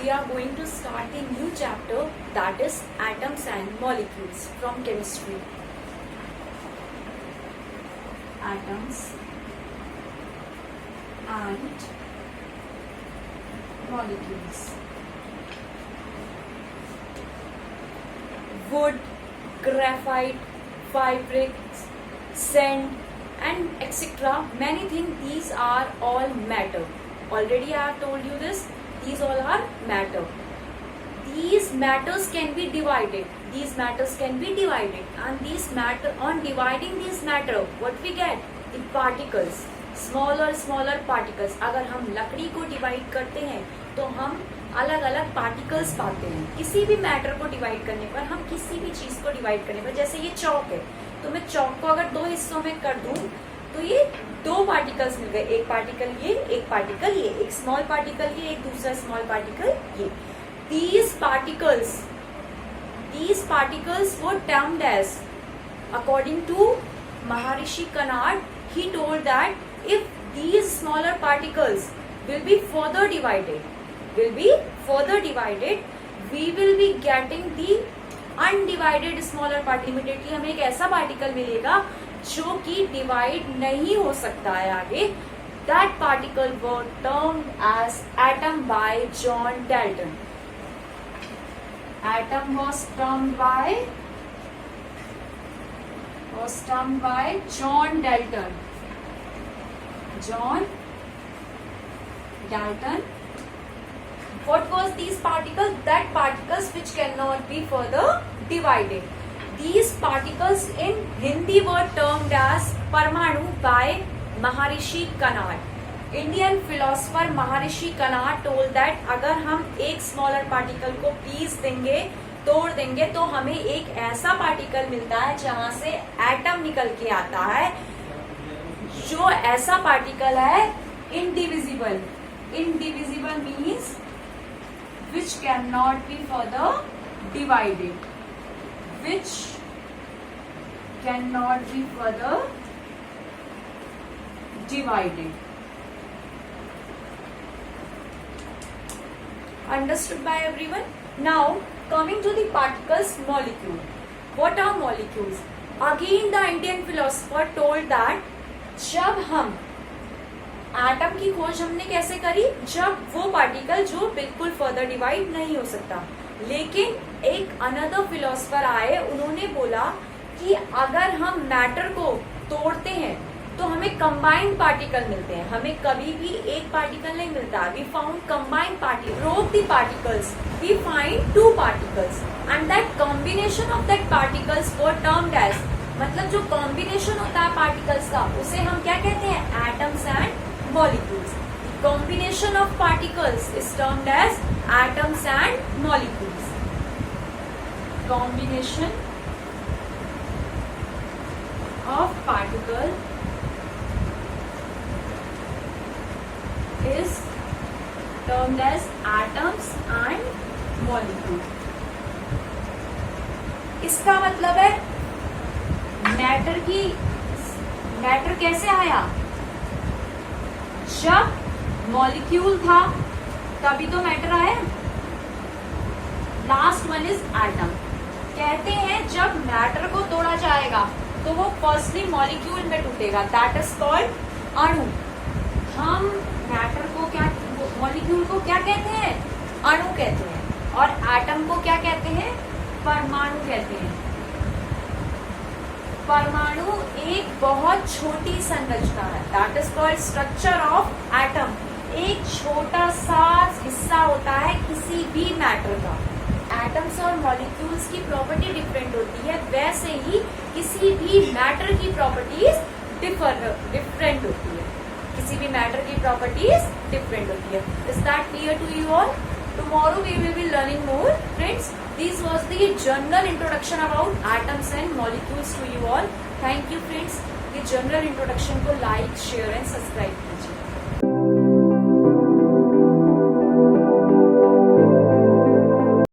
we are going to start a new chapter, that is atoms and molecules from chemistry. Atoms and molecules. Wood, graphite, fabrics, sand and etc. Many things, these are all matter. Already I have told you this, these all are matter. These matters can be divided. These matters can be divided, and these matter, on dividing these matter, what we get? The particles, smaller particles. अगर हम लकड़ी को divide करते हैं तो हम अलग अलग पार्टिकल्स पाते हैं. किसी भी मैटर को डिवाइड करने पर, हम किसी भी चीज को डिवाइड करने पर, जैसे ये चौक है तो मैं चौक को अगर दो हिस्सों में कर दूं तो ये दो पार्टिकल्स मिल गए. एक पार्टिकल ये, एक पार्टिकल ये, एक स्मॉल पार्टिकल ये, एक दूसरा स्मॉल पार्टिकल ये. These particles were termed as, according to Maharishi Kanad, he told that if these smaller particles will be further divided, we will be getting the undivided smaller particle. Immediately हमें एक ऐसा particle मिलेगा जो कि divide नहीं हो सकता है आगे. That particle was termed as atom by John Dalton. Atom was termed by John Dalton. John Dalton. What was these particles? That particles which cannot be further divided. These particles in Hindi were termed as Parmanu by Maharishi Kanad. Indian philosopher Maharishi Kanad told that अगर हम एक smaller particle को piece देंगे, तोड़ देंगे, तो हमें एक ऐसा पार्टिकल मिलता है जहां से एटम निकल के आता है, जो ऐसा पार्टिकल है indivisible. Indivisible means which cannot be further divided. Which cannot be further divided. Understood by everyone? Now coming to the particles, molecule. What are molecules? Again the Indian philosopher told that जब हम atom की खोज हमने कैसे करी? जब वो particle जो बिल्कुल फर्दर डिवाइड नहीं हो सकता. लेकिन एक अनदर फिलोसफर आए, उन्होंने बोला कि अगर हम मैटर को तोड़ते हैं तो हमें कंबाइंड पार्टिकल मिलते हैं. हमें कभी भी एक पार्टिकल नहीं मिलता. We found combined particle. Broke the particles, we find two particles, and that combination of that particles were termed as, मतलब जो कॉम्बिनेशन होता है पार्टिकल्स का, उसे हम क्या कहते हैं? Atoms and molecules. The combination of particles is termed as atoms and molecules. Combination of particle is termed as atoms and molecules. इसका मतलब है मैटर कैसे आया? जब मॉलिक्यूल था तभी तो मैटर आया. Last one is atom. कहते हैं जब मैटर को तोड़ा जाएगा तो वो फर्स्टली मॉलिक्यूल में टूटेगा, दैट इज कॉल्ड अणु. हम मैटर को क्या, मॉलिक्यूल को क्या कहते हैं? अणु कहते हैं. और एटम को क्या कहते हैं? परमाणु कहते हैं. परमाणु एक बहुत छोटी संरचना है, that is called structure of atom. एक छोटा सा हिस्सा होता है किसी भी मैटर का. एटम्स और मॉलिक्यूल्स की प्रॉपर्टी डिफरेंट होती है, वैसे ही किसी भी मैटर की प्रॉपर्टीज डिफरेंट होती है. किसी भी मैटर की प्रॉपर्टीज डिफरेंट होती है. Is that clear to you all? Tomorrow we will be learning more. Friends, this was the general introduction about atoms and molecules to you all. Thank you friends. ये general introduction को like, share and subscribe कीजिए.